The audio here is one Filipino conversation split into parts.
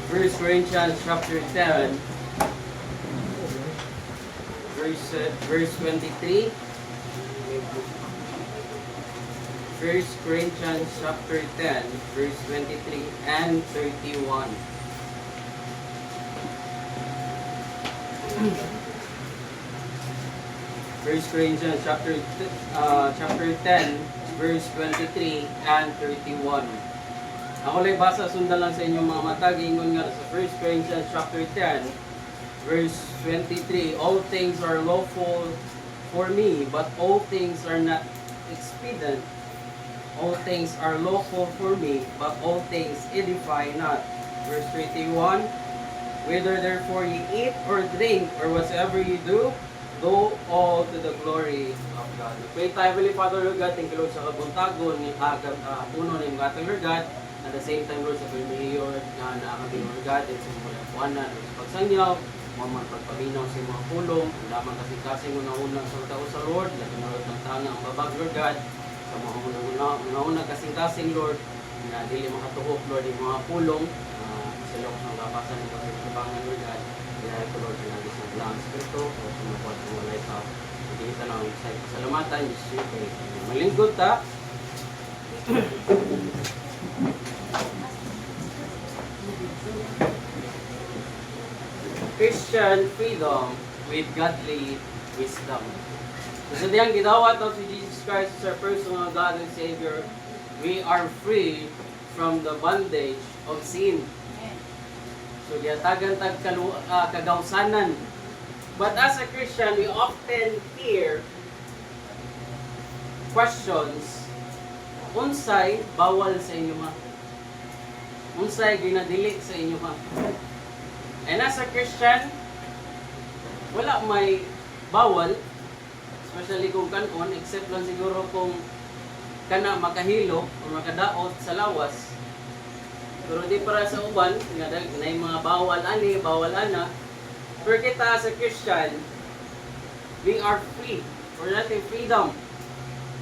First Corinthians chapter 10, verse 23. First Corinthians chapter 10, verse 23 and 31. First Corinthians chapter 10, verse 23 and 31. Ako lang basa, sundan lang sa inyong mga mata. Gingon nga sa 1 Corinthians chapter 10, verse 23. All things are lawful for me, but all things are not expedient. All things are lawful for me, but all things edify not. Verse 31. Whether therefore ye eat or drink, or whatsoever ye do all to the glory of God. Pray tayo, Heavenly Father, Lord God, thank you, Lord, sa kabuntagon, puno ng mga Lord God, at the same time, Lord, sa pagmayor na naakabing, Lord God, at sa mga puwanan, sa pagsangyaw, mga pagpaminaw sa mga pulong, ang lamang kasi mo na unang sa tao sa Lord, na pinarot ng tanga ang babag, Lord God, sa mga unang kasing-kasing, Lord, na dili makatuhok, Lord, yung mga pulong, sila ko ng lapasan ng pagkabangan, Lord God, kaya ito, Lord, sinagis ng bilang spirito, o sumapot ng walay sa hindi kita na sa pasalamatan, Jesus, kay malingkod ta. Christian freedom with godly wisdom. So diyang gidawat na si Jesus Christ as our personal God and Savior, we are free from the bondage of sin. So giyatagan tag kagawsanan. But as a Christian, we often hear questions, unsay bawal sa inyo ha? Unsay ginadili sa inyo ha? And as a Christian, wala may bawal, especially kung kanon, except lang siguro kung kana makahilo o makadaot sa lawas. Pero di para sa uban, nga na yung mga bawal ani, bawal ana. Pero kita as a Christian, we are free. We're not in freedom.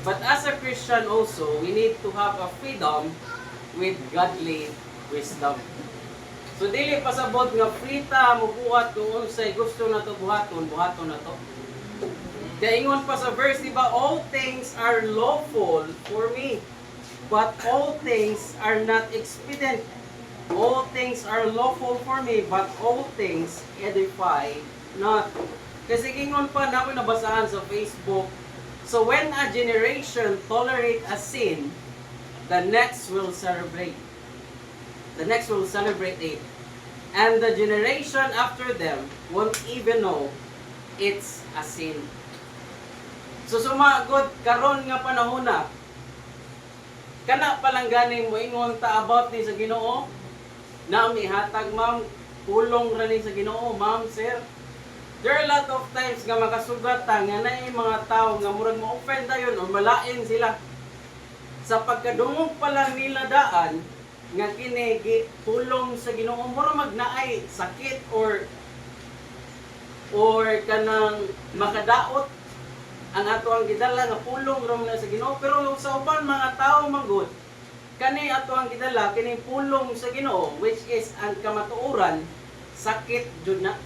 But as a Christian also, we need to have a freedom with godly wisdom. So dili pasabot nga free ta mo buhat kung unsay gusto na to buhaton na to. Kaya ingon pa sa verse, diba, all things are lawful for me, but all things are not expedient. All things are lawful for me, but all things edify not. Kasi ingon pa namin nabasahan sa Facebook, so when a generation tolerate a sin, the next will celebrate. The next will celebrate it. And the generation after them won't even know it's a sin. So sumagod karon nga panahon na, kana palang ganing mo ingon ta about ni sa Ginoo, na mihatag ma'am, pulong ra ni sa Ginoo, ma'am, sir. There are a lot of times nga makasugat ta nga naay mga tao nga murag mo-offend dayon o malain sila. Sa pagkadungog pa lang nila daan, nga kini pulong sa Ginoo, mura magnaay sakit or kanang makadaot ang ato ang gidala nga pulong rom na sa Ginoo. Pero sa uban mga tao manggod, kani ato ang gidala kini pulong sa Ginoo, which is ang kamatuoran, sakit jud na.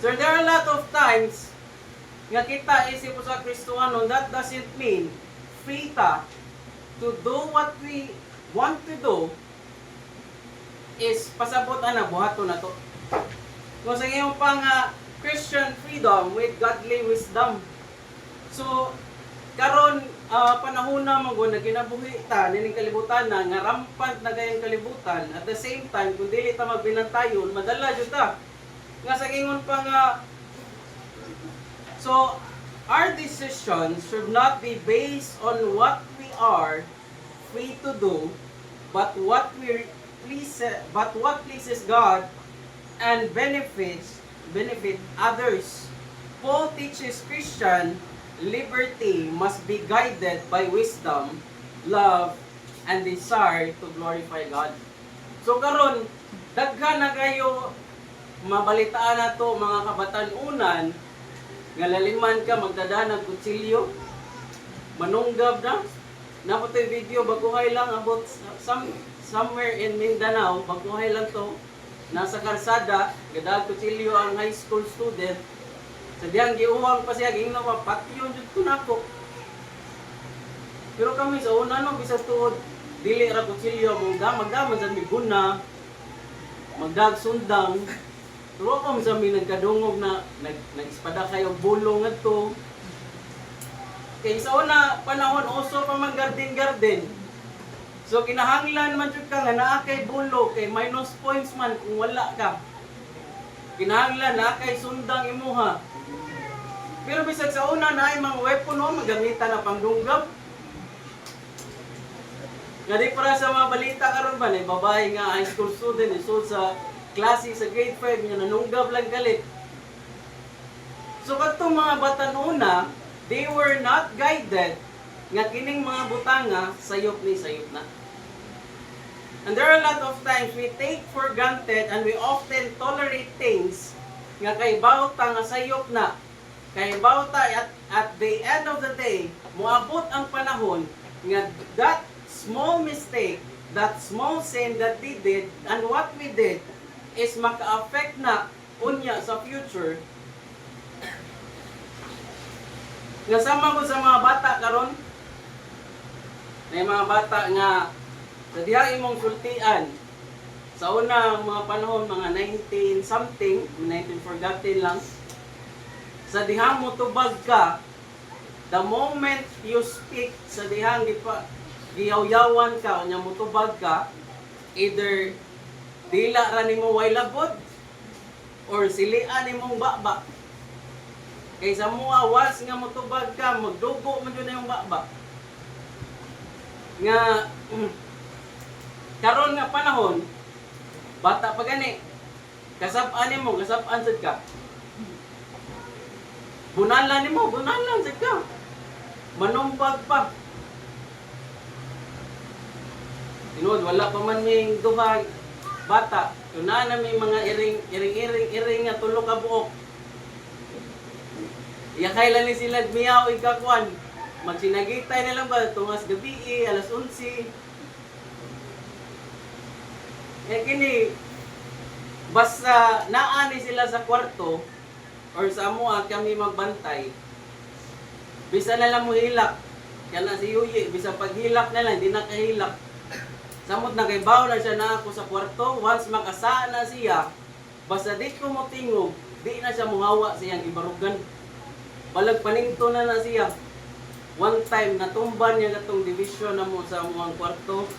So there are a lot of times nga kita isip sa Kristohano, that doesn't mean free ta to do what we want to do is pasabot ana buhaton na to. Kung sa iyong pang Christian freedom with godly wisdom. So karon panahon na magud na kinabuhi ta nining kalibutan na nga rampant na gayang kalibutan, at the same time kung dili ta magbinantayon madala jud ta nga sa ingon pa nga. So our decisions should not be based on what we are free to do, but what pleases God and benefit others. Paul teaches Christian liberty must be guided by wisdom, love, and desire to glorify God. So karon daghan na kayo mabalitaan nato mga kabatan-unan nga laliman ka magdadaan ng kutsilyo, manunggab na. Napo tayo video baguhay lang about somewhere in Mindanao, baguhay lang to, nasa karsada, gadag kutsilyo ang high school student, sa diyang giuwang pa siya, ginawa, pati yun dyan ko nako. Pero kami sa una no, bisa tuod, dili ra kutsilyo, magdaman sa miguna, magdag sundang, pero kami sa mi nagkadungog na, nag-ispada kayo bulong nga to. Kaya sa una panahon, uso pa man garden. So kinahanglan man jud ka nga naa kay bulo kay minus points man kung wala ka. Kinahanglan naa kay sundang imuha. Pero bisag sa una naay mga weapon no magamitan na pangdunggab. Ngadi para sa mga balita karon ba ni babae nga high school student isod sa klase sa grade 5 nya nanunggab lang galit. So kadtong mga bata una, they were not guided nga kining mga butanga sayop ni sayop na. And there are a lot of times we take for granted and we often tolerate things nga kay bawta nga sayop na. Kay bawta at the end of the day, moabot ang panahon nga that small mistake, that small sin that we did and what we did is maka-affect na unya sa future. Nga sama ko sa mga bata karon, may mga bata nga sa diha imong sultian sa una mga panahon mga 19 something 19 forgotten lang sa diha mo tubag ka the moment you speak sa dihang giyaw-yawan ka unya mo tubag ka either dila ra nimo way labot or silian nimong baba kaysa mo awas nga mo tubag ka magdugo man jud na yung baba nga karon nga panahon bata pa gani kasab-an nimo kasab-an sad ka bunalan nimo bunalan sad ka manumpag pa tinuod wala pa man may duha bata tuna na may mga iring nga tulo ka buok yakay lang ni sila miyaw ikakwan magsinagitay na lang ba tungas gabi alas 11. Eh kini basta naani sila sa kwarto or sa amuha kami magbantay. Bisa na lang mo hilak. Kana si Yuyi, bisa paghilak na lang, hindi na kahilak. Samot na kay bawo na siya na ako sa kwarto, once makasa na siya, basta di ko mo tingog, di na siya muhawa siyang ibarugan. Balag paninto na siya. One time natumban niya gatong division na mo sa amuang kwarto.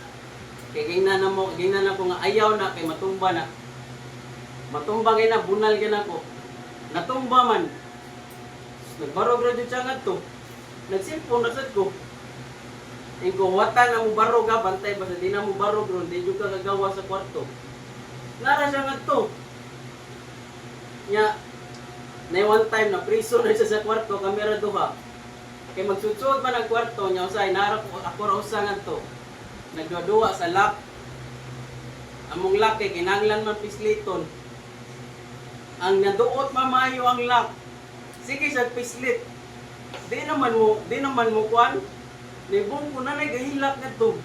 Kay gina na ko nga ayaw na kay matumba na. Matumba kay na bunal gyud nako. Natumba man. Nagbarog ra jud siya ngadto. Nagsimpon na sad ko. Ingko watan na mo barog ka bantay basta di na mo barog ron di jud ka kagawa sa kwarto. Nara siya ngadto. Nya na one time na priso na siya sa kwarto kamera duha. Kay magsudsud man ang kwarto nya usay nara ko ako ra usa ngadto. Nagduwa sa lock. Among lock kay kinahanglan man pisliton. Ang naduot mamayo ang lock. Sige sa pislit. Di naman mo kuan. Nibong ko na nagahilak ngadto.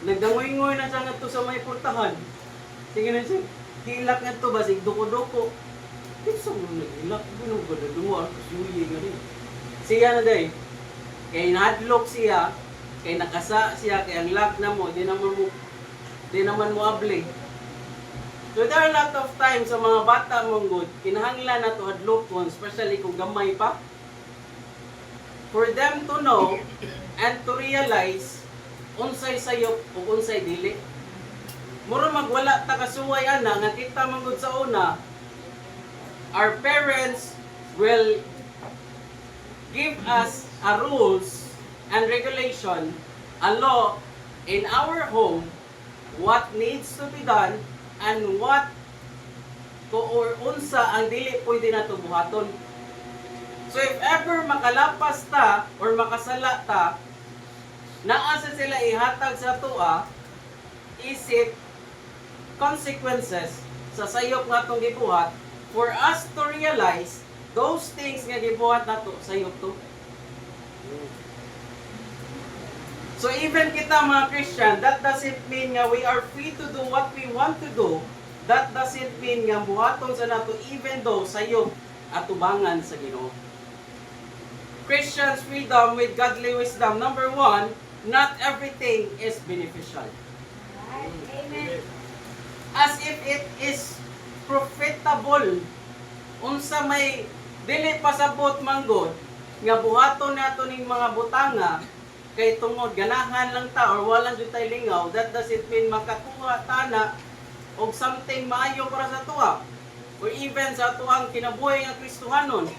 Nagdangoy-ngoy na siya ngadto sa may portahan. Sige na siya. Hilak ngadto basig duko-duko. Kinsa mo naghilak? Ano ba na duwa ang kasuyi nga rin. Siya na day. Kay nahadlok siya. Kay nakasa siya, kay ang lock na mo, di naman mo abli. So there are a lot of times sa mga bata mong good, kinahanglan na to hadlokon, especially kung gamay pa. For them to know and to realize unsay sayop o unsay dili. Muro magwala ta kasuway ana nga kita mong good sa una. Our parents will give us a rules and regulation, a law in our home, what needs to be done, and what or unsa ang dili pwede na buhaton. So if ever makalapas ta or makasala ta, naasa sila ihatag sa tua, isip consequences sa sayop nga itong gibuhat for us to realize those things nga gibuhat nato sayop to. So even kita mga Christian, that doesn't mean nga we are free to do what we want to do. That doesn't mean nga buhaton sa nato even though sayo at tubangan sa Ginoo. Christian's freedom with godly wisdom. Number one, not everything is beneficial. Amen. As if it is profitable. Unsa may dili pasabot manggod nga buhaton nato ning mga butanga kay tungod ganahan lang ta or walang jud tay lingaw, that doesn't mean makakuha tana og something maayo para sa tuwa or even sa tuwang kinabuhi nga Kristohanon.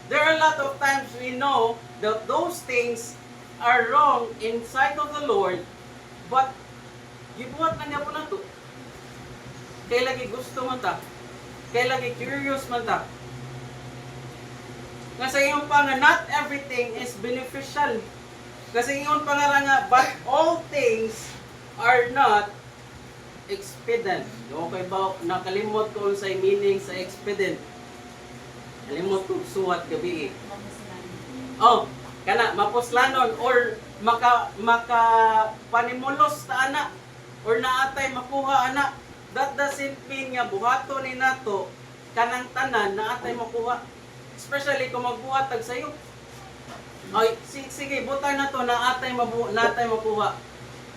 There are a lot of times we know that those things are wrong in sight of the Lord, but gibuhat na niya po na to. Kaya lagi gusto man ta. Kaya lagi curious man ta. Kasi yung pa nga, not everything is beneficial. Kasi yung pa nga nga, but all things are not expedient. Okay ba, nakalimot ko sa meaning sa expedient. Kalimot ko suwat gabi eh. Oh, kana mapuslanon or maka panimulos ta ana or naatay makuha ana. That doesn't mean nga buhaton ni nato kanang tanan naatay makuha. Especially kung magbuhat tag sayo. Ay sige butang na to naatay makuha.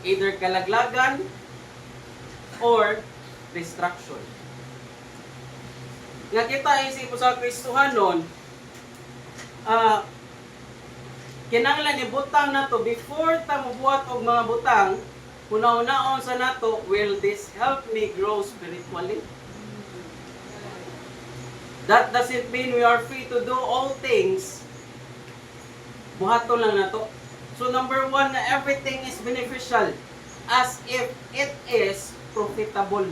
Either kalaglagan or distraction. Nga kita isip sa Kristohanon, kinanglan ibutang na to before ta mobuhat og mga butang, una-unaon sa nato, will this help me grow spiritually? That doesn't mean we are free to do all things. Buhaton lang na to. So number one, na everything is beneficial as if it is profitable.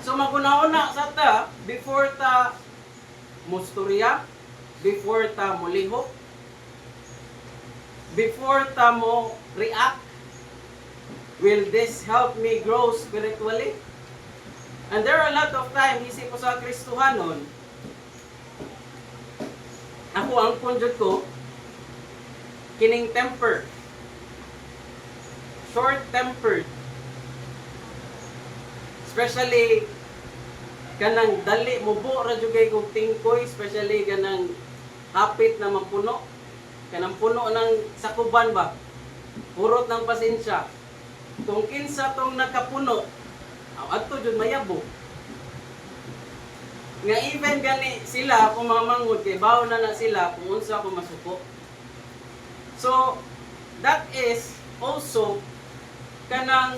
So maguna-una sa ta, before ta musturya, before ta mulihok, before ta mo react, will this help me grow spiritually? And there are a lot of times, isip ko sa Kristohanon, ako ang punjod ko, kining temper, short-tempered, especially kanang dali mubo ra jud kay kog tingkoy, especially kanang hapit na mapuno, kanang puno ng sakuban ba, purot ng pasensya. Kung kinsa tong nakapuno, adto jud mayabo. Nga even gani sila kung mamangod kay bawo na sila kung unsa ko masuko. So that is also kanang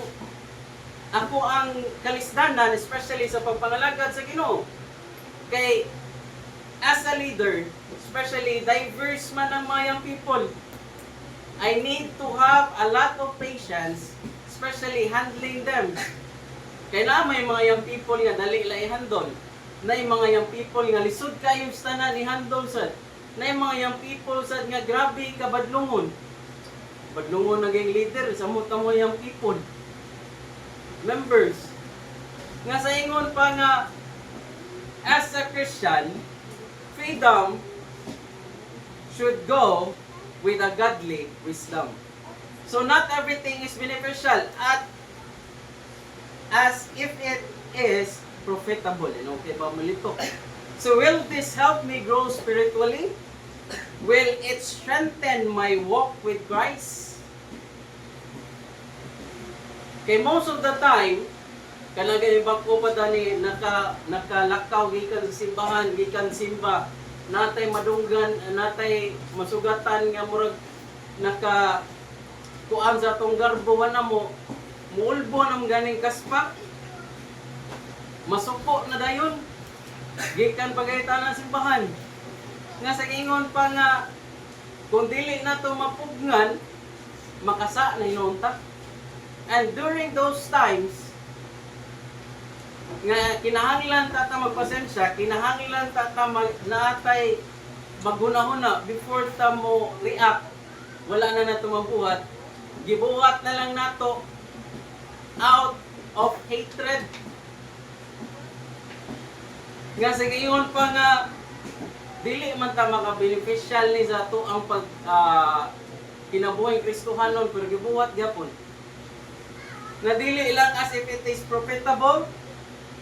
ako ang kalisdanan, especially sa pagpangalagad sa Ginoo. Kay as a leader, especially diverse man ang mga young people, I need to have a lot of patience, especially handling them. Kaya na may mga young people nga dali la i-handle. Na yung mga young people nga lisod kayo sa tanan i-handle sad. Na yung mga young people sad nga grabe kabadlungon. Badlungon naging leader sa mo young people. Members. Nga sa ingon pa nga as a Christian, freedom should go with a godly wisdom. So not everything is beneficial at as if it is profitable. Okay ba mulito? So will this help me grow spiritually? Will it strengthen my walk with Christ? Kay most of the time, kanagay bako pa tani nakalakaw gikan sa simbahan, gikan simba, natay madunggan, natay masugatan nga murag naka kuan sa tong garbo na mo muulbo ng ganing kaspa, masuko na dayon, gikan pagayta ng simbahan. Nga sa ingon pa nga, kung dili na to mapugnan, makasa na inunta. And during those times, nga kinahanglan tata magpasensya, kinahanglan tata naatay maghuna-huna before ta mo react, wala na nato mabuhat, gibuhat na lang nato out of hatred. Nga sa gayon pa nga dili man ta maka-beneficial ni sa to ang kinabuhing Kristohanon pero gibuhat gyapon. Na dili lang as if it is profitable,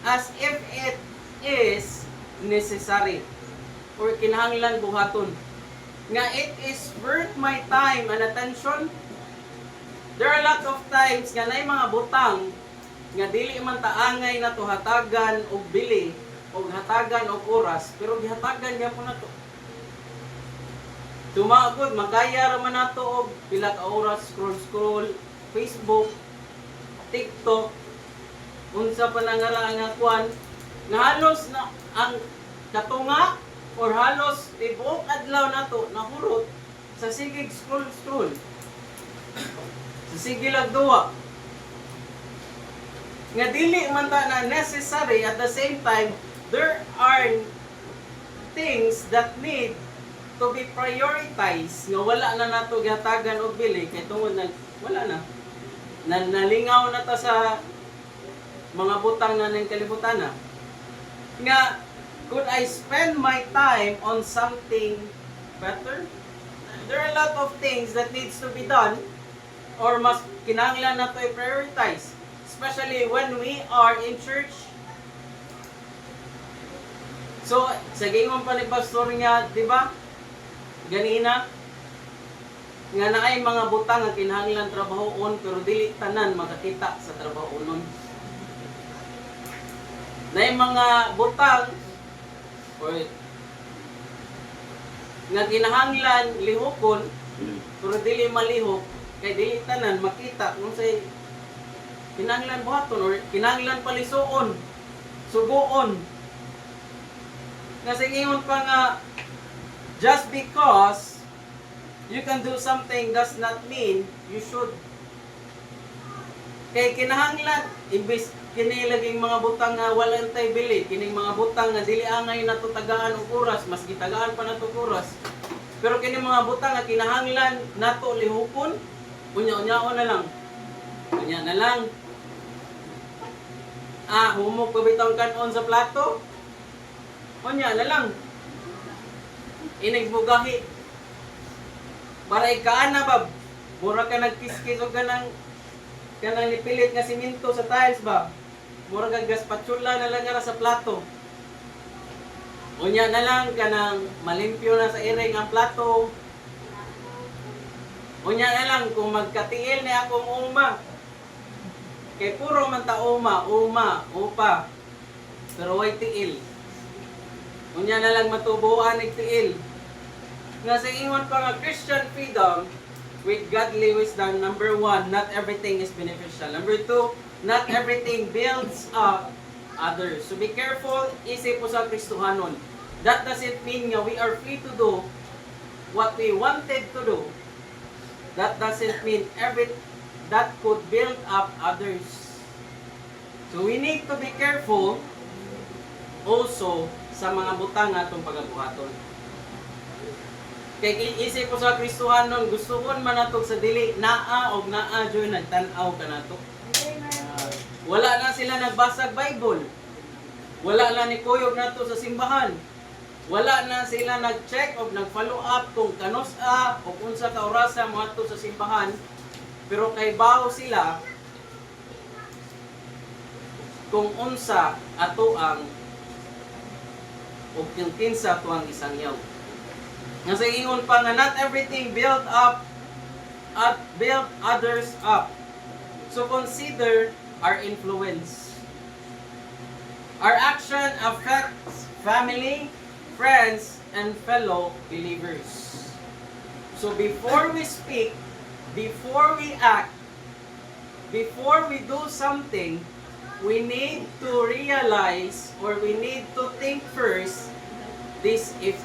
as if it is necessary or kinahanglan buhaton. Nga it is worth my time and attention. There are a lot of times nga nay mga butang nga dili man taangay na to hatagan og bili og hatagan og oras pero gihatagan gyapon nato. Tumagod magaya ra man nato og pila ka oras scroll Facebook, TikTok, unsa pa na nga kwan nga halos na ang katunga or halos tibuok adlaw nato nahurot sa sigig scroll. Sa sige lang duwa. Nga dili man ta na necessary, at the same time, there are things that need to be prioritized nga wala na nato gihatagan og bili kay tungod na wala na. Nalingaw na ta sa mga butang na ning kalibutan na. Nga could I spend my time on something better? There are a lot of things that needs to be done or mas kinahanglan na to i-prioritize, especially when we are in church. So, sa gingon pa ni pastor nga, di ba? Ganina, nga naay mga butang ang kinahanglan trabahoon pero dili tanan makakita sa trabahoon. Naay mga butang or nga kinahanglan lihokon pero dili malihok kay dili tanan makita kung say kinahanglan buhaton or kinahanglan palisuon, suguon. Kasi ingon pa nga, just because you can do something does not mean you should. Kay kinahanglan, imbis kinilaging mga butang nga walang tay bili, kining mga butang nga dili angay nato tagaan og oras, mas gitagaan pa nato oras. Pero kining mga butang nga kinahanglan nato lihupon, unya-unyaon na lang. Unya na lang. Humok pa bitong kanon sa plato. Unya na lang. Inigbugahi. Para ikaan na ba? Mura ka nagkiskis o kanang nipilit nga siminto sa tiles ba? Mura ka gaspatula na lang nga sa plato. Unya na lang kanang malimpyo na sa iring ang plato. Unya na lang kung magkatiil ni akong uma. Kay puro man ta upa. Pero way tiil. Unya na lang matubuan ig tiil. Nga sa ingon pa nga Christian freedom with godly wisdom, number 1, not everything is beneficial. Number 2, not everything builds up others. So be careful, isip po sa Kristohanon. That doesn't mean nga we are free to do what we wanted to do. That doesn't mean that could build up others. So we need to be careful also sa mga butang atong pagabuhaton. Kay isip ko sa Kristohanon, gustuhon man nato sa dili naa og naa joy nagtan-aw ka nato. Wala na sila nagbasag Bible. Wala na ni kuyog nato sa simbahan. Wala na sila nag-check o nag-follow up kung kanos-a o unsa ka orasa mo ato sa simbahan. Pero kay bawo sila kung unsa ato ang o yung kinsa tuang isang yaw. Nga sa ingon pa nga not everything build others up. So consider our influence. Our action affects family, friends, and fellow believers. So before we speak, before we act, before we do something, we need to realize or we need to think first this if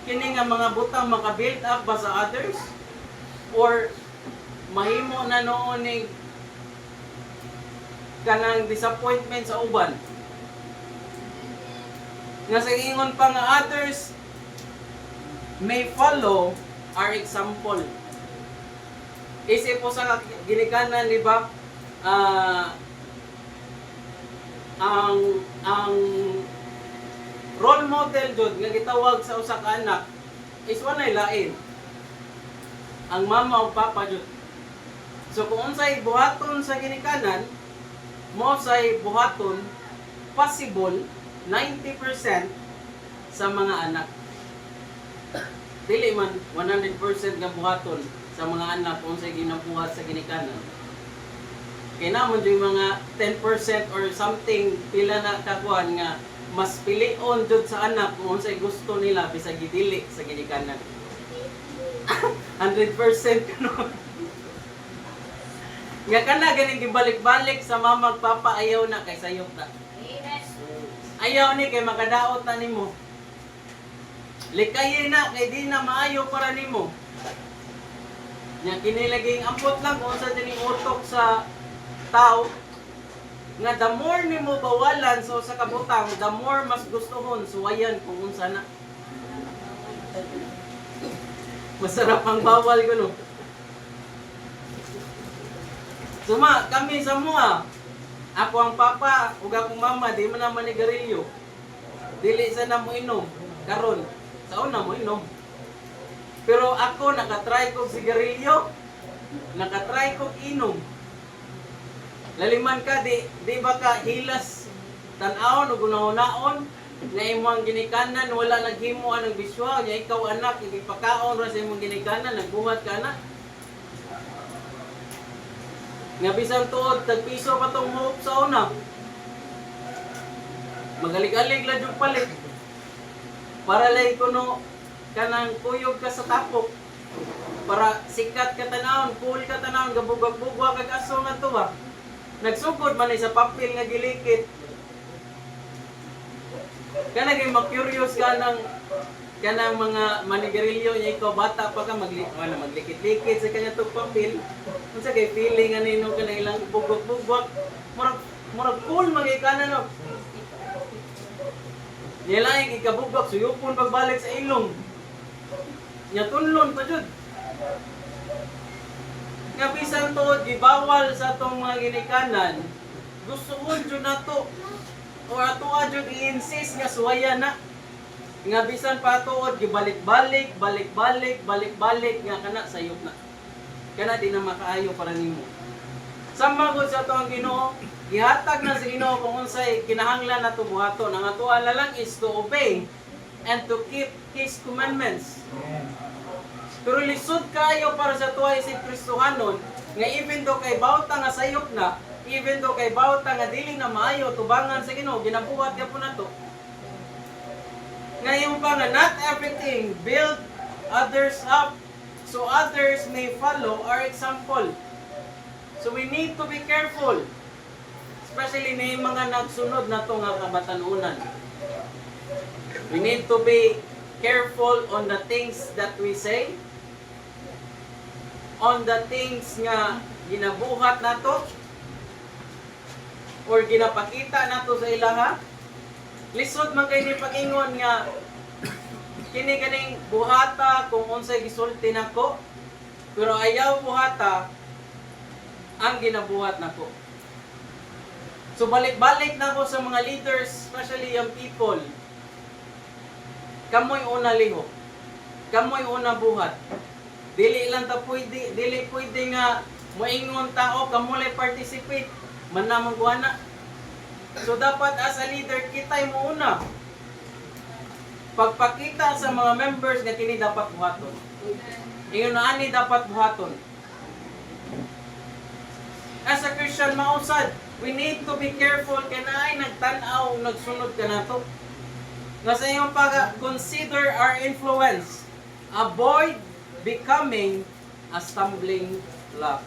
kini nga mga butang maka-build up ba sa others or mahimo na noon ni kanang disappointment sa uban. Nga sa ingon pa nga others may follow our example. Isip po sa ginikanan, di ba? Ang role model jud nga gitawag sa usa ka anak is wanay lain. ang mama o papa jud. So kung unsay buhaton sa ginikanan, mo say buhaton possible 90% sa mga anak. Dili man 100% nga buhaton sa mga anak kung unsay ginabuhat sa ginikanan. Kaya naman yung mga 10% or something pila na kakuan nga mas pilion jud sa anak kung unsay gusto nila bisag gidili sa ginikanan. 100% kuno. Nga kana ganing gibalik-balik sa mama ug papa ayaw na kay sayop ta. Amen. Ayaw ni kay makadaot na nimo. Likayin na kay di na maayo para nimo. Nya kinilaging ampot lang kung sa dining utok sa tao nga the more nimo bawalan so sa kabutang the more mas gustohon suwayan kung unsa na. Masarap ang bawal kuno. Suma, kami sa mua. Ako ang papa, ug akong mama, di man naman ni garilyo. Dili sa na mo inom. Karon, sa una mo inom. Pero ako, nakatry ko sigarilyo. Nakatry ko inom. Laliman ka, di ba ka hilas tan-aon o gunahonaon na imong ginikanan, wala naghimo ang biswa, nya ikaw anak, ipakaon ra sa imong ginikanan, nagbuhat ka na. Nga bisan tuod, tagpiso pa tong hope sa una. Magalig-alig lang yung palit. Para lay kuno kanang kuyog ka sa tapok. Para sikat ka tanawon, cool ka tanawon, gabugag-bugwa kag aso nga tuwa. Nagsugod man sa papel nga gilikit. Kana gay ma-curious ka ng kanang mga manigarilyo niya ikaw bata pa ka maglikit-likit sa kanya tong papel. Unsa kay feeling ani no kana ilang bugwak-bugwak. Murag cool magikana no. Nilaing ikabugwak suyupon pagbalik sa ilong. Nya tunlon pa jud. Nga bisan tuod gibawal sa tong mga ginikanan, gusto ko jud nato o ato jud i-insist nga suwaya na. Nga bisan pa tuod gibalik-balik, balik-balik nga kana sayop na. Kana di na makaayo para nimo. Sama gud sa ato ang Ginoo, gihatag na sa Ginoo kung unsay kinahanglan nato buhaton. Ang ato ala lang is to obey and to keep His commandments. Pero lisod kayo para sa tuwa si Kristohanon nga even do kay bawta nga sayop na, even do kay bawta nga dili na maayo tubangan sa Ginoo, ginabuhat gyapon nato. Ngayon pa nga, not everything build others up so others may follow our example. So we need to be careful. Especially na yung mga nagsunod na ito nga kabatanunan. We need to be careful on the things that we say, on the things nga ginabuhat nato or ginapakita nato sa ilaha. Lisod man kay ni pag-ingon nga kini kaning buhata kung unsay gisulti nako pero ayaw buhata ang ginabuhat nako. So balik-balik na ko sa mga leaders, especially young people. Kamoy una liho. Kamoy una buhat. Dili lang ta pwede, dili pwede nga moingon tao kamulay participate man namang kuana. So dapat as a leader kitay mo una. Pagpakita sa mga members nga kini dapat buhaton. Ingon na ani dapat buhaton. As a Christian mausad, we need to be careful kay naay nagtan-aw nagsunod ka nato. Nga sa iyong consider our influence. Avoid becoming a stumbling block.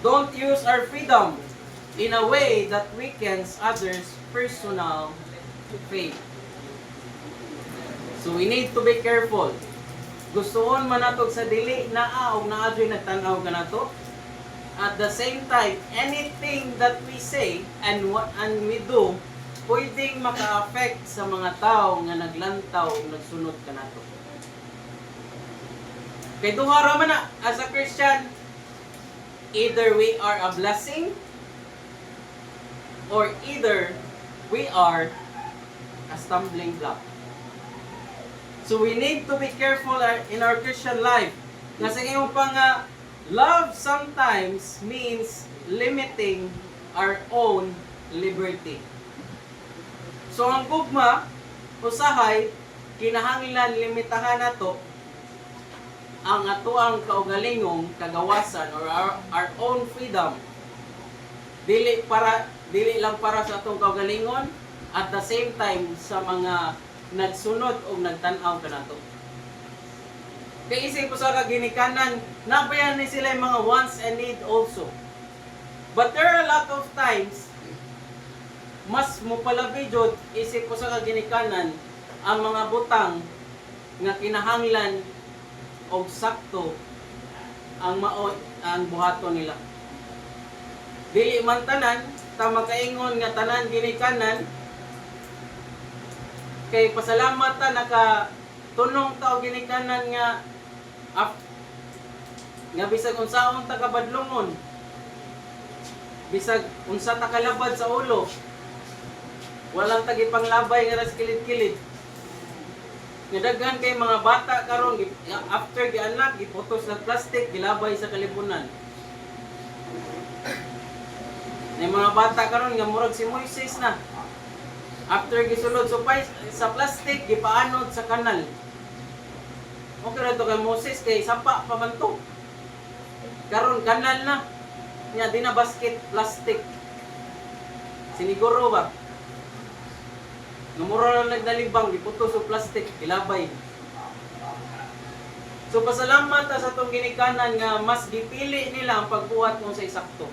Don't use our freedom in a way that weakens others' personal faith. So we need to be careful. Gustoon man nato sa dili naa og naa joy nagtan-aw kanato. At the same time, anything that we say and we do pwedeng maka-affect sa mga tao nga naglantaw ug nagsunod kanato. Kay duha ra man na as a Christian, either we are a blessing or either we are a stumbling block. So we need to be careful in our Christian life. Nga sa iyong pa nga, love sometimes means limiting our own liberty. So ang gugma, usahay, kinahanglan limitahan nato ang atuang kaugalingong kagawasan or our own freedom. Dili lang para sa atong kaugalingon, at the same time sa mga nagsunod o nagtanaw kanato. Kay isip ko sa kaginikanan, nabayan ni sila yung mga wants and need also. But there are a lot of times, mas mupalabi jud isip ko sa kaginikanan ang mga butang nga kinahanglan og sakto ang ang buhaton nila. Dili man tanan ta makaingon nga tanan ginikanan kay pasalamat ta nakatunong ta og ginikanan nga bisag unsaon ta kabadlongon, bisag unsa ta kalabad sa ulo, walang tagi panglabay nga ras kilid-kilid. Nga daghan kay mga bata karon after gianak giputos ng plastic gilabay sa kalibunan. May mga bata karon nga murag si Moises na. After gisulod sa plastic gipaanod sa kanal. Okay ra to kay Moses kay sapa pa man to. Karon kanal na. Nya di na basket plastic. Siniguro ba? Namura lang nagdalibang, giputos o plastic, ilabay. So pasalamat sa itong ginikanan nga mas gipili nila ang pagbuhat kung sa isakto.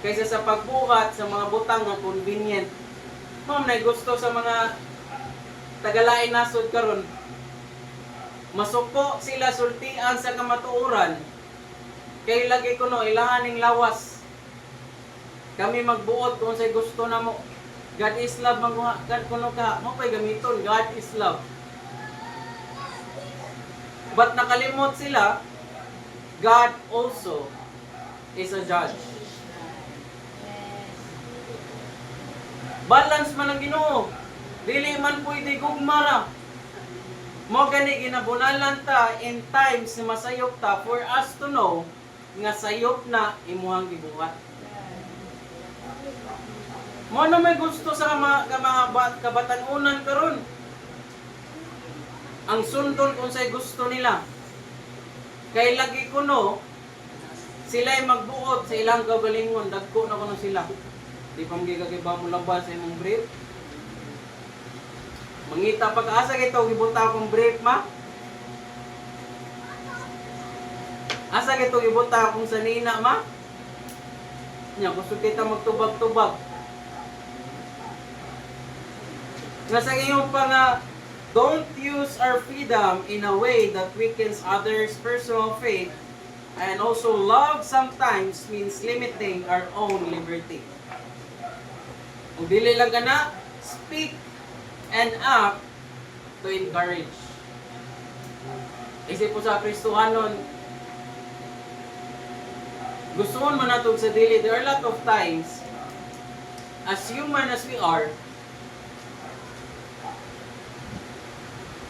Kaysa sa pagbuhat sa mga butang nga convenient. Ma'am, na gusto sa mga tagalain nasod karon. Masuko sila sultian sa kamatuoran. Kay lagi ko no, ilahan ning lawas. Kami magbuot kung sa gusto na mo. God is love, God kuno ka, mo pa'y gamiton, God is love. But nakalimot sila, God also is a judge. Balance man ang Ginoo. Dili man pwede gugmara. Mo gani ginabunalan ta in times na masayop ta for us to know nga sayop na imuhang gibuhat. Mo na may gusto sa mga kabatanunan karon. Ang sundon kung say gusto nila. Kay lagi kuno sila ay magbuot sa ilang kagalingon, dagko na kuno sila. Di pa magigagiba mo labas sa imong brief. Mangita pag-asa kito gibuta akong brief ma. Asa kito gibuta akong sanina ma. Nya gusto kita magtubag-tubag. Nga sa iyong pa nga, don't use our freedom in a way that weakens others' personal faith, and also love sometimes means limiting our own liberty. Kung dili lang kana, speak and act to encourage. Isip po sa Kristohanon, gustoon man nato sa dili, there are a lot of times, as human as we are,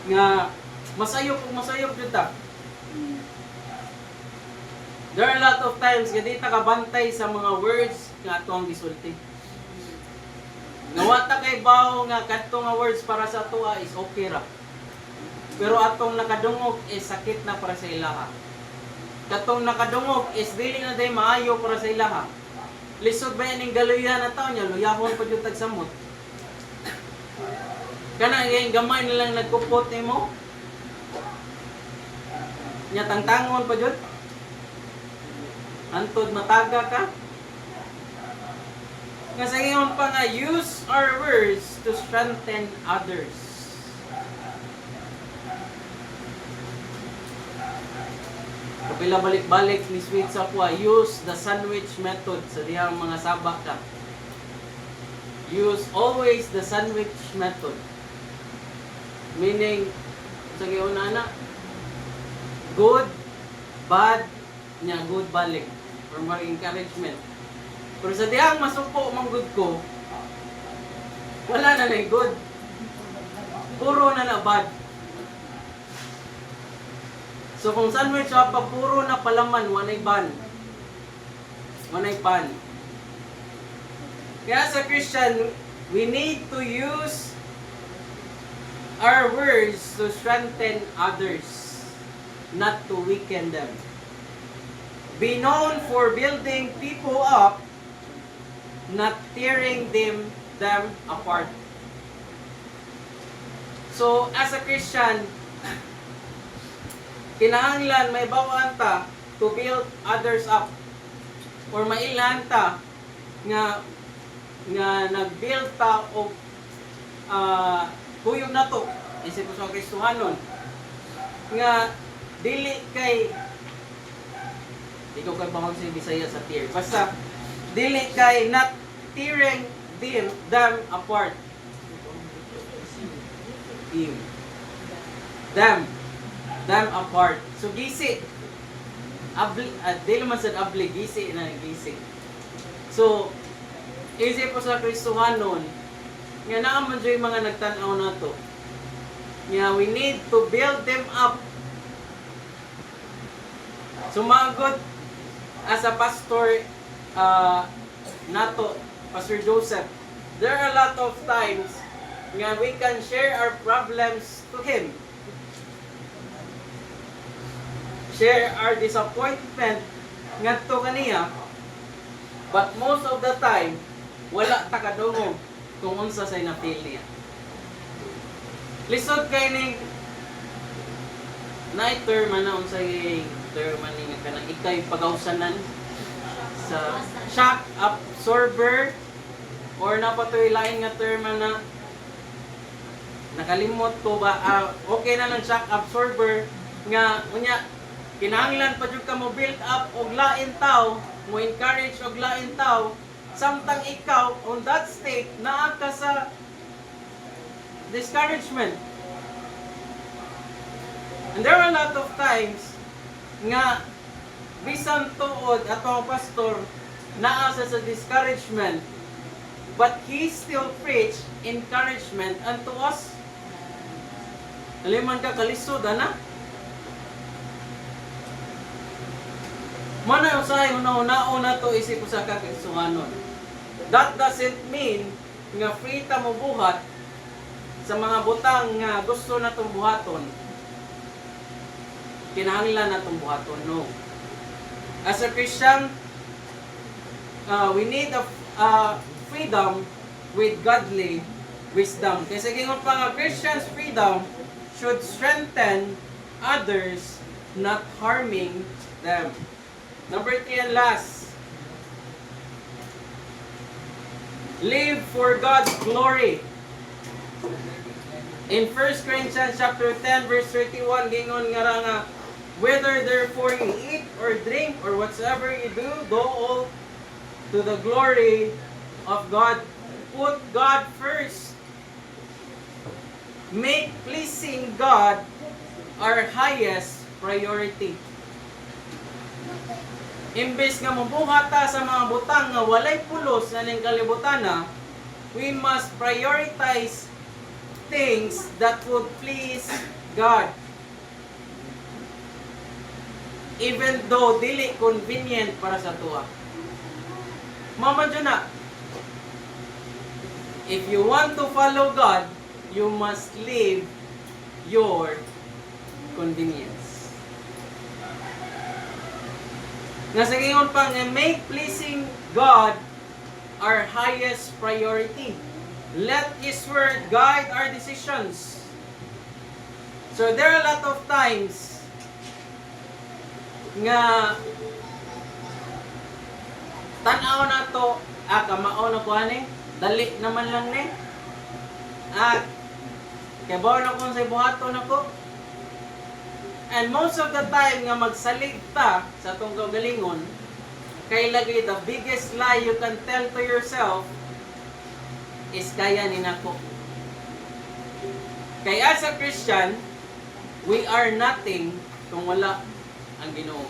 nga masayop jud ta. There are a lot of times nga di ta kabantay sa mga words nga atong gisulti. Nawata kay bawo nga kadto nga words para sa tuwa is okay ra. Pero atong nakadungog is sakit na para sa ilaha. Katong nakadungog is dili na day maayo para sa ilaha. Lisod ba ning galuya na taon niya, luyahon pa jud tag samot. Kana yung gamay nilang nagkupot nimo. Nya tangtangon pa jud. Antod mataga ka. Nga sa ingon pa nga, use our words to strengthen others. Kapila balik-balik ni Sweet Sapwa, use the sandwich method sa dihang mga sabak ka. Use always the sandwich method. Meaning, sa giuna na, good, bad, nya good balik. Or more encouragement. Pero sa dihang masuko mang good ko, wala na na good. Puro na bad. So kung sandwich siya, pag puro na palaman, wanay ban. Wanay pan. Kaya sa Christian, we need to use our words to strengthen others, not to weaken them. Be known for building people up, not tearing them apart. So, as a Christian, kinahanglan may bawaan ta to build others up. Or mailan ta nga nag-build ta o tuyog na to, isip ko sa Kristohanon, nga dili kay, di ko kay bangod sa Bisaya sa tear, basta dili kay not tearing them apart. Them apart. So gisi, dili man sad abli, gisi na gisi. So, isip ko sa Kristohanon, nga naman dyan yung mga nagtanaw na to. Nga, we need to build them up. Sumagod as a pastor nato, Pastor Joseph, there are a lot of times nga we can share our problems to him. Share our disappointment nga to kaniya. But most of the time, wala ta kadungog kung unsa say na-feel niya. Lisod kay ning na-term na unsay term man nga kanang ikay pagawsanan sa shock absorber or napatoy lain nga term na nakalimot ko ba okay na lang shock absorber nga unya kinahanglan pa jud ka mo build up og lain tao, mo encourage og lain tao, samtang ikaw on that state naa ka sa discouragement. And there are a lot of times nga bisan tuod atong pastor naa sa discouragement, but he still preach encouragement unto us. Aliman ka kalisod ana. Mana usahay una-una to isip sa kakisuhanon. That doesn't mean nga free ta mo buhat sa mga butang nga gusto na tong buhaton. Kinahanglan na tong buhaton, no. As a Christian, we need a freedom with godly wisdom. Kasi gingon pa nga Christian's freedom should strengthen others, not harming them. Number 3 and last. Live for God's glory. In 1 Corinthians chapter 10 verse 31, gingon nga whether therefore you eat or drink or whatsoever you do all to the glory of God. Put God first. Make pleasing God our highest priority. Imbes nga mabuhat ta sa mga butang nga walay pulos na ning kalibutana, we must prioritize things that would please God. Even though dili convenient para sa tuwa. Mamadyo na. If you want to follow God, you must live your convenience. Nga sa gingon pa nga make pleasing God our highest priority. Let His word guide our decisions. So there are a lot of times nga tanaw na to kamao na ko ani dali naman lang ni kay bawo na ko sa buhaton nako. And most of the time nga magsalig ta sa atong kaugalingon, kay lagi the biggest lie you can tell to yourself is kaya ni nako. Kay as a Christian, we are nothing kung wala ang Ginoo.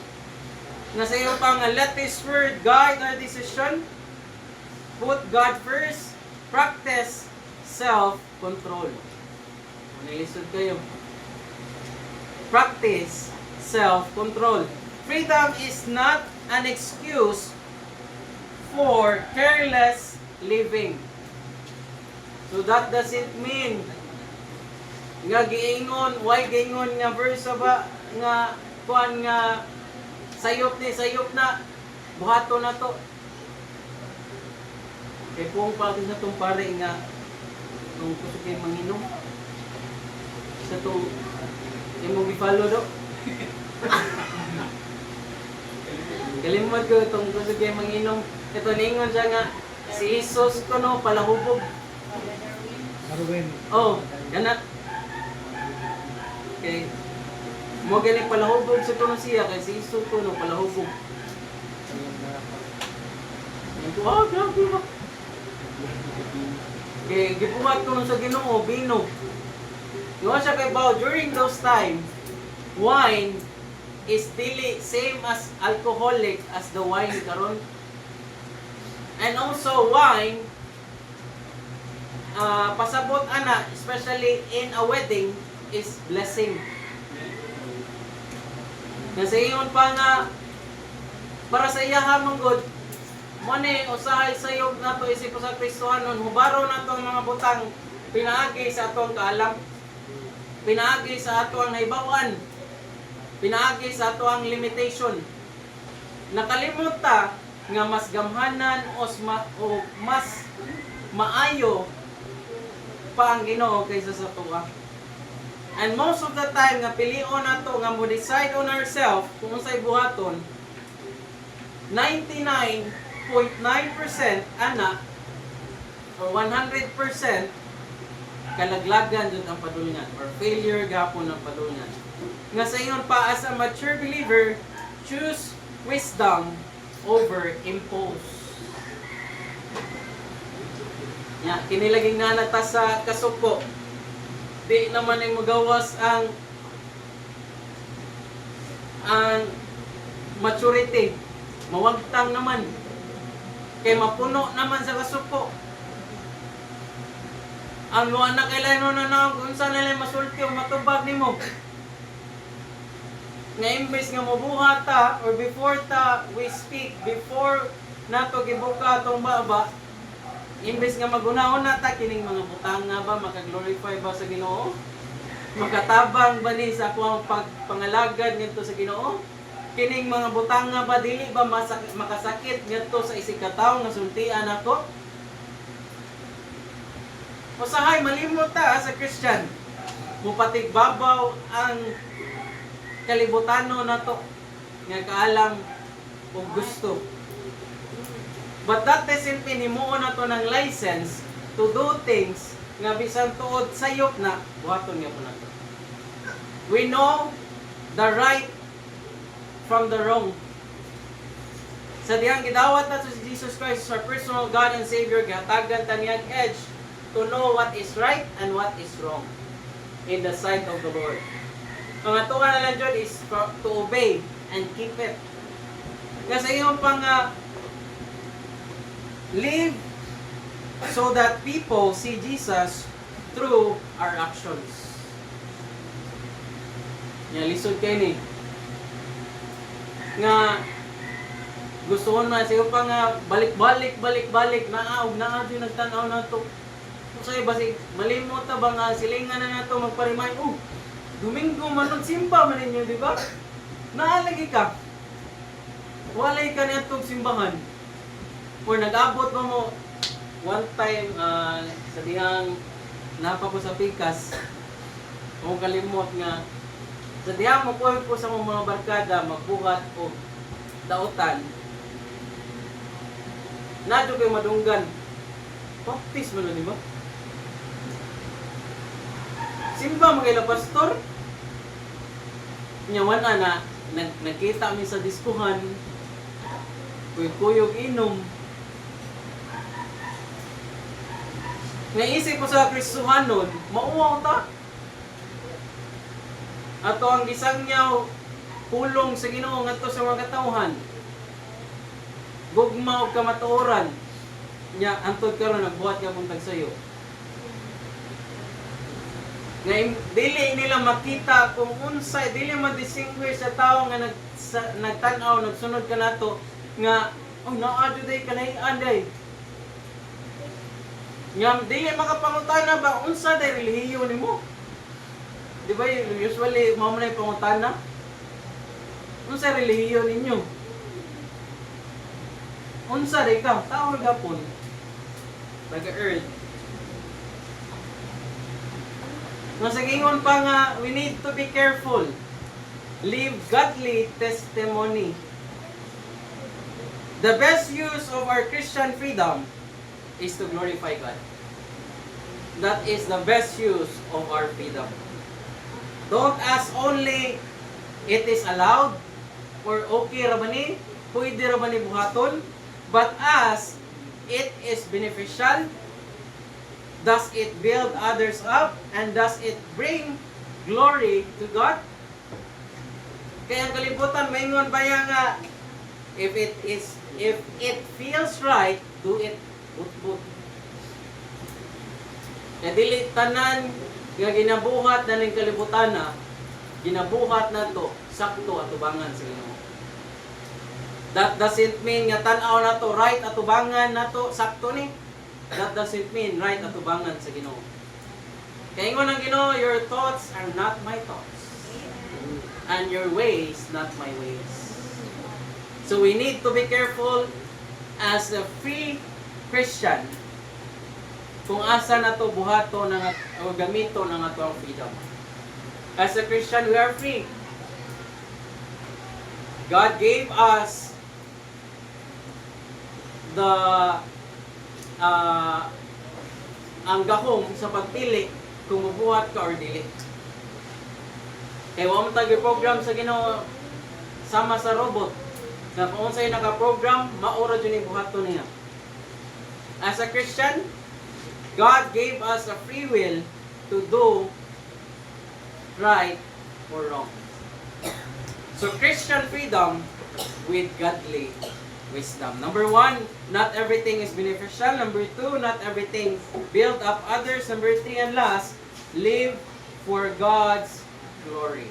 Nga sa iyo pa nga let His word guide our decision. Put God first. Practice self-control. Nilisod kayo. Practice self-control. Freedom is not an excuse for careless living. So that doesn't mean nga giingon, why giingon nga verse ba nga kuan nga sayop na buhato na to. Kay kung pagod na tong pare nga kung gusto kay manginom sa tong imong gi-follow do. Kalimot ko itong gusto kay manginom. Ito ningon siya nga si Jesus ko no palahubog. Oh, ganat. Okay. Mo gani palahubog sa kuno siya kay si Jesus ko no palahubog. Oh, grabe ba? Okay, gibuhat ko nun sa Ginoo, bino. Nga siya kay Bao, during those time, wine is dili same as alcoholic as the wine karon. And also wine, pasabot ana, especially in a wedding, is blessing. Kasi yun pa nga, para sa iyaha mong good, mone usahay sayog nato isip sa Kristohanon, hubaro nato ang mga butang pinaagi sa atong kaalam, pinaagi sa ato ang naibawan, pinaagi sa ato ang limitation. Nakalimot ta nga mas gamhanan o mas maayo pa ang Ginoo kaysa sa tuwa. And most of the time nga pilion nato nga mo decide on ourselves kung unsay buhaton, 99.9% ana or 100% kalaglagan jud ang padulngan or failure gapon ang padulngan. Nga sa ingon pa, as a mature believer, choose wisdom over impulse. Ya, kinilaging nga nata sa kasuko. Di naman ay magawas ang maturity. Mawagtang naman. Kay mapuno naman sa kasuko. Ang luwa na kailan na na kung saan nila masulti o matubag ni mo. Nga imbes nga mabuhat ta or before ta we speak, before nato gibuka atong baba, imbes nga magunahon na ta kining mga butang nga ba, makaglorify ba sa Ginoo? Makatabang ba ni sa akong pagpangalagad ngadto sa Ginoo? Kining mga butang nga ba dili ba makasakit ngadto sa isikataw nga sultian ako? Usahay malimot ta sa Christian. Mupatigbabaw ang kalibutano na to nga kaalam o gusto. But that doesn't mean himuon na to ng license to do things nga bisan tuod sayop na buhaton nga po na to. We know the right from the wrong. Sa dihang gidawat na to si Jesus Christ, our personal God and Savior, gihatagan ta niyang edge to know what is right and what is wrong in the sight of the Lord. Ang atuwa na lang dyan is to obey and keep it. Kasi yung pang live so that people see Jesus through our actions. Yan, lisod kayo ni. Nga, gusto ko na, siya pa nga, balik-balik, naaog, naadyo, nagtanaw na to. Kasi basi, malimot na ba nga, silingan na to magparimay, Domingo man simba man ninyo, di ba? Naalagi ka. Walay ka na itong simbahan. Or nag-abot ba mo, one time, sa dihang napa ko sa Pikas, kung kalimot nga, sa dihang mapuhay ko sa mga barkada, magbuhat o dautan, nadyo kayo madunggan. Baptis mo na, di ba? Simba mga pastor. Nyawan na nagkita kami sa diskuhan. Kuyog inom. Naisip ko sa Kristohanon, mauwaw ta. Ato ang gisangyaw pulong sa Ginoo ngadto sa mga katawhan. Gugma og kamatuoran. Nya antod karon nagbuhat ka mong tagsayo. Nga dili nila makita kung unsay, dili ma-distinguish sa tao nga nagtan-aw, nagsunod ka nato nga oh naa jud day kanahian day. Nga dili makapangutana ba unsa day relihiyon nimo? Di ba usually mao man ay pangutana? Unsa relihiyon ninyo? Unsa day ka? Tao gapon. Taga-earth. Masagingon pa nga, we need to be careful. Live godly testimony. The best use of our Christian freedom is to glorify God. That is the best use of our freedom. Don't ask only, it is allowed, or okay ra ba ni, pwede ra ba ni buhaton, but ask, it is beneficial. Does it build others up? And does it bring glory to God? Kaya ang kalibutan, maingon ba yan nga, if it feels right, do it. But. Kaya dili tanan, nga ginabuhat na ng kalibutan na, ginabuhat na to, sakto at tubangan sa Ginoo. That doesn't mean nga tan-aw na to, right at tubangan na to, sakto ni. That doesn't mean right at tubangan sa Ginoo. Kaya ingon ang Ginoo, your thoughts are not my thoughts. And your ways not my ways. So we need to be careful as a free Christian kung asa na to buhato o gamito ng atong freedom. As a Christian, we are free. God gave us the ang gahom sa pagpili kung mabuhat ka or dili. Kaya wa man tagi program sa Ginoo sama sa robot. Na kung unsay naka-program, maura jud ni buhaton niya. As a Christian, God gave us a free will to do right or wrong. So Christian freedom with godly wisdom. Number 1, not everything is beneficial. Number 2, not everything build up others. Number 3 and last, live for God's glory.